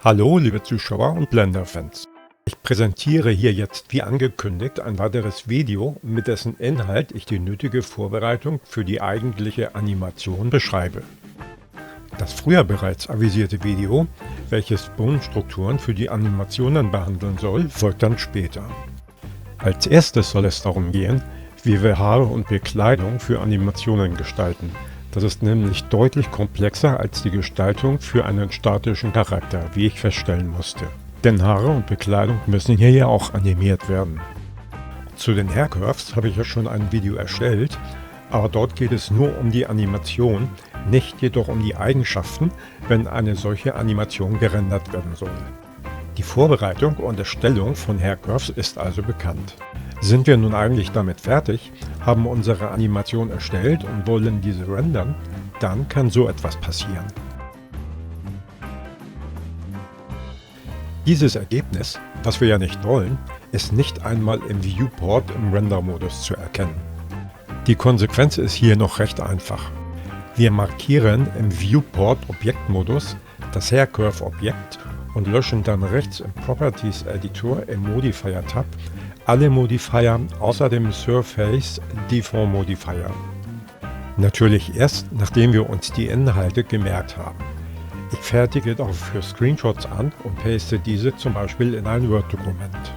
Hallo liebe Zuschauer und Blender-Fans. Ich präsentiere hier jetzt wie angekündigt ein weiteres Video, mit dessen Inhalt ich die nötige Vorbereitung für die eigentliche Animation beschreibe. Das früher bereits avisierte Video, welches Bohnenstrukturen für die Animationen behandeln soll, folgt dann später. Als erstes soll es darum gehen, wie wir Haare und Bekleidung für Animationen gestalten. Das ist nämlich deutlich komplexer als die Gestaltung für einen statischen Charakter, wie ich feststellen musste. Denn Haare und Bekleidung müssen hier ja auch animiert werden. Zu den Hair Curves habe ich ja schon ein Video erstellt, aber dort geht es nur um die Animation, nicht jedoch um die Eigenschaften, wenn eine solche Animation gerendert werden soll. Die Vorbereitung und Erstellung von Hair Curves ist also bekannt. Sind wir nun eigentlich damit fertig, haben unsere Animation erstellt und wollen diese rendern, dann kann so etwas passieren. Dieses Ergebnis, was wir ja nicht wollen, ist nicht einmal im Viewport im Render-Modus zu erkennen. Die Konsequenz ist hier noch recht einfach. Wir markieren im Viewport-Objektmodus das Hair Curve-Objekt und löschen dann rechts im Properties-Editor im Modifier-Tab alle Modifier außer dem Surface Deform Modifier. Natürlich erst, nachdem wir uns die Inhalte gemerkt haben. Ich fertige dafür Screenshots an und paste diese zum Beispiel in ein Word-Dokument.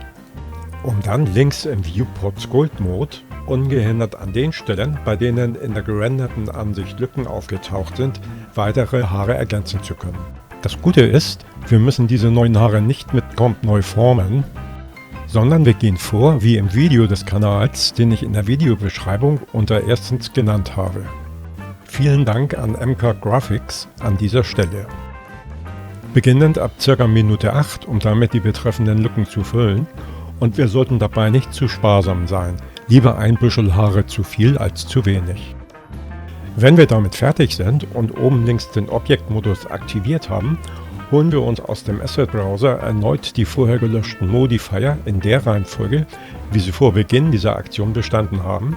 Um dann links im Viewport Sculpt Mode ungehindert an den Stellen, bei denen in der gerenderten Ansicht Lücken aufgetaucht sind, weitere Haare ergänzen zu können. Das Gute ist, wir müssen diese neuen Haare nicht mit Comp neu formen, sondern wir gehen vor wie im Video des Kanals, den ich in der Videobeschreibung unter erstens genannt habe. Vielen Dank an MK Graphics an dieser Stelle. Beginnend ab ca. Minute 8, um damit die betreffenden Lücken zu füllen, und wir sollten dabei nicht zu sparsam sein, lieber ein Büschel Haare zu viel als zu wenig. Wenn wir damit fertig sind und oben links den Objektmodus aktiviert haben, holen wir uns aus dem Asset-Browser erneut die vorher gelöschten Modifier in der Reihenfolge, wie sie vor Beginn dieser Aktion bestanden haben,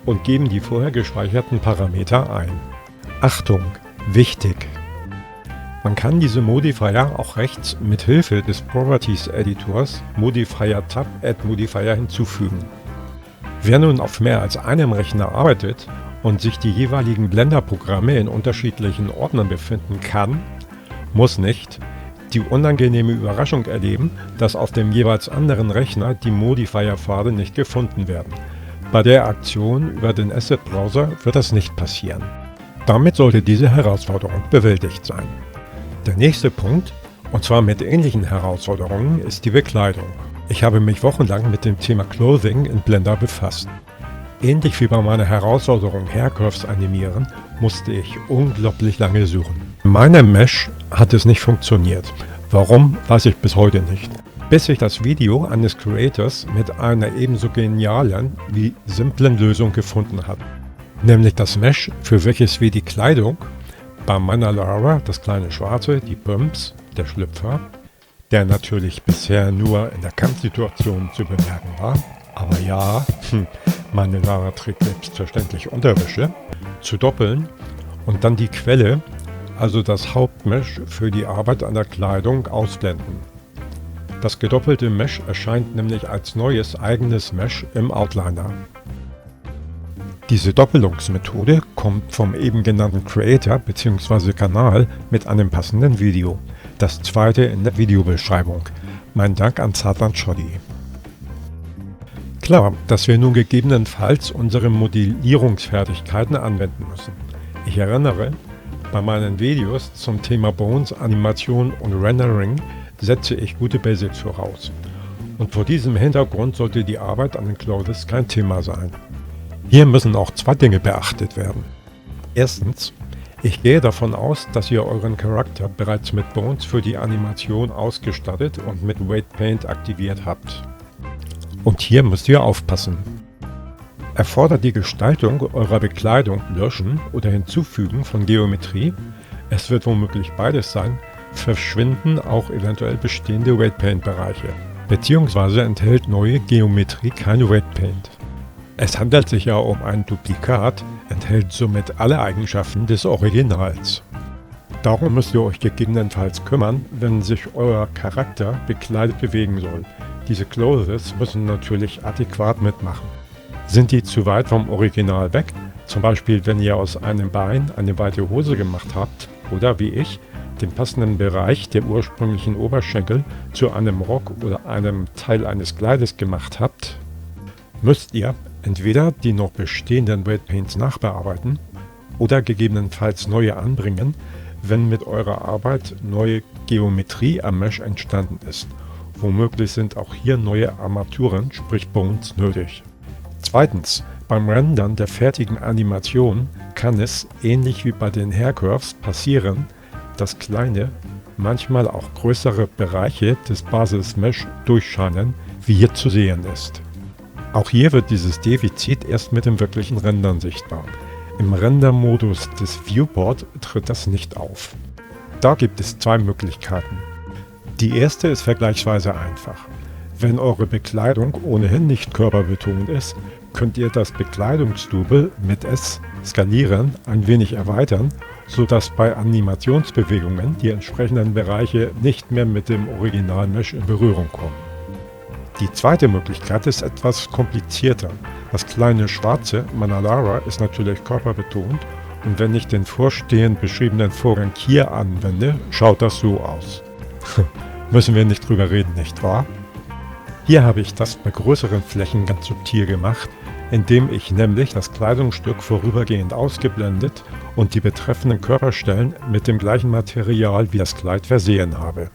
und geben die vorher gespeicherten Parameter ein. Achtung! Wichtig! Man kann diese Modifier auch rechts mit Hilfe des Properties-Editors Modifier Tab Add Modifier hinzufügen. Wer nun auf mehr als einem Rechner arbeitet und sich die jeweiligen Blender-Programme in unterschiedlichen Ordnern befinden kann, muss nicht, die unangenehme Überraschung erleben, dass auf dem jeweils anderen Rechner die Modifier-Pfade nicht gefunden werden. Bei der Aktion über den Asset-Browser wird das nicht passieren. Damit sollte diese Herausforderung bewältigt sein. Der nächste Punkt, und zwar mit ähnlichen Herausforderungen, ist die Bekleidung. Ich habe mich wochenlang mit dem Thema Clothing in Blender befasst. Ähnlich wie bei meiner Herausforderung Hair Curves animieren, musste ich unglaublich lange suchen. In meinem Mesh hat es nicht funktioniert. Warum, weiß ich bis heute nicht. Bis ich das Video eines Creators mit einer ebenso genialen wie simplen Lösung gefunden habe. Nämlich das Mesh, für welches wir die Kleidung, bei meiner Lara das kleine Schwarze, die Pumps, der Schlüpfer, der natürlich bisher nur in der Kampfsituation zu bemerken war, aber ja, meine Lara trägt selbstverständlich Unterwäsche, zu doppeln und dann die Quelle, also das Hauptmesh für die Arbeit an der Kleidung, ausblenden. Das gedoppelte Mesh erscheint nämlich als neues eigenes Mesh im Outliner. Diese Doppelungsmethode kommt vom eben genannten Creator bzw. Kanal mit einem passenden Video. Das zweite in der Videobeschreibung. Mein Dank an Satan Shoddy. Klar, dass wir nun gegebenenfalls unsere Modellierungsfertigkeiten anwenden müssen. Ich erinnere, bei meinen Videos zum Thema Bones, Animation und Rendering setze ich gute Basics voraus. Und vor diesem Hintergrund sollte die Arbeit an den Clothes kein Thema sein. Hier müssen auch zwei Dinge beachtet werden. Erstens, ich gehe davon aus, dass ihr euren Charakter bereits mit Bones für die Animation ausgestattet und mit Weight Paint aktiviert habt. Und hier müsst ihr aufpassen. Erfordert die Gestaltung eurer Bekleidung Löschen oder Hinzufügen von Geometrie, es wird womöglich beides sein, verschwinden auch eventuell bestehende Weight Paint Bereiche, beziehungsweise enthält neue Geometrie keine Weight Paint. Es handelt sich ja um ein Duplikat, enthält somit alle Eigenschaften des Originals. Darum müsst ihr euch gegebenenfalls kümmern, wenn sich euer Charakter bekleidet bewegen soll. Diese Clothes müssen natürlich adäquat mitmachen. Sind die zu weit vom Original weg, zum Beispiel wenn ihr aus einem Bein eine weite Hose gemacht habt oder wie ich, den passenden Bereich der ursprünglichen Oberschenkel zu einem Rock oder einem Teil eines Kleides gemacht habt, müsst ihr entweder die noch bestehenden Weight Paints nachbearbeiten oder gegebenenfalls neue anbringen, wenn mit eurer Arbeit neue Geometrie am Mesh entstanden ist. Womöglich sind auch hier neue Armaturen, sprich Bones, nötig. Zweitens, beim Rendern der fertigen Animation kann es, ähnlich wie bei den Hair Curves, passieren, dass kleine, manchmal auch größere Bereiche des Basis-Mesh durchscheinen, wie hier zu sehen ist. Auch hier wird dieses Defizit erst mit dem wirklichen Rendern sichtbar. Im Render-Modus des Viewport tritt das nicht auf. Da gibt es zwei Möglichkeiten. Die erste ist vergleichsweise einfach. Wenn eure Bekleidung ohnehin nicht körperbetont ist, könnt ihr das Bekleidungsdouble mit S skalieren, ein wenig erweitern, sodass bei Animationsbewegungen die entsprechenden Bereiche nicht mehr mit dem Original-Mesh in Berührung kommen. Die zweite Möglichkeit ist etwas komplizierter. Das kleine schwarze Manalara ist natürlich körperbetont und wenn ich den vorstehend beschriebenen Vorgang hier anwende, schaut das so aus. Müssen wir nicht drüber reden, nicht wahr? Hier habe ich das bei größeren Flächen ganz subtil gemacht, indem ich nämlich das Kleidungsstück vorübergehend ausgeblendet und die betreffenden Körperstellen mit dem gleichen Material wie das Kleid versehen habe.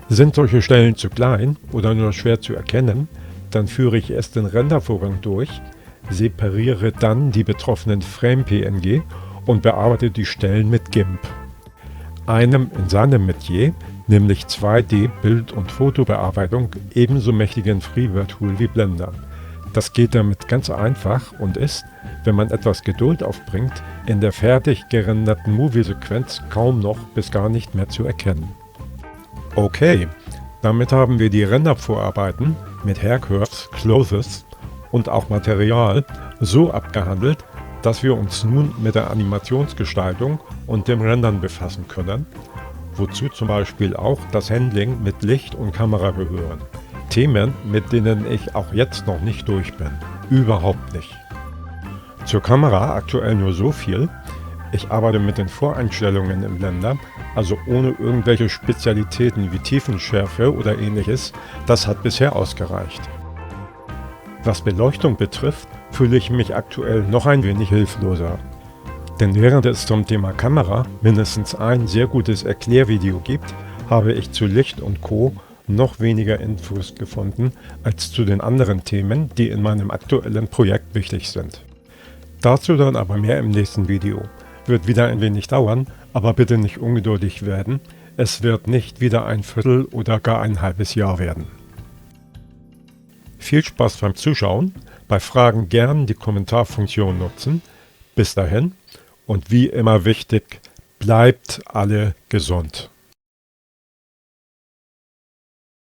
Sind solche Stellen zu klein oder nur schwer zu erkennen, dann führe ich erst den Rendervorgang durch, separiere dann die betroffenen Frame-PNG und bearbeite die Stellen mit GIMP. Einem in seinem Metier, nämlich 2D-Bild- und Fotobearbeitung, ebenso mächtigen Freeware-Tool wie Blender. Das geht damit ganz einfach und ist, wenn man etwas Geduld aufbringt, in der fertig gerenderten Movie-Sequenz kaum noch bis gar nicht mehr zu erkennen. Okay, damit haben wir die Rendervorarbeiten mit Hair Curves, Clothes und auch Material so abgehandelt, dass wir uns nun mit der Animationsgestaltung und dem Rendern befassen können, wozu zum Beispiel auch das Handling mit Licht und Kamera gehören. Themen, mit denen ich auch jetzt noch nicht durch bin. Überhaupt nicht. Zur Kamera aktuell nur so viel. Ich arbeite mit den Voreinstellungen im Blender, also ohne irgendwelche Spezialitäten wie Tiefenschärfe oder ähnliches. Das hat bisher ausgereicht. Was Beleuchtung betrifft, fühle ich mich aktuell noch ein wenig hilfloser. Denn während es zum Thema Kamera mindestens ein sehr gutes Erklärvideo gibt, habe ich zu Licht und Co. noch weniger Infos gefunden als zu den anderen Themen, die in meinem aktuellen Projekt wichtig sind. Dazu dann aber mehr im nächsten Video. Wird wieder ein wenig dauern, aber bitte nicht ungeduldig werden. Es wird nicht wieder ein Viertel oder gar ein halbes Jahr werden. Viel Spaß beim Zuschauen, bei Fragen gern die Kommentarfunktion nutzen. Bis dahin und wie immer wichtig, bleibt alle gesund.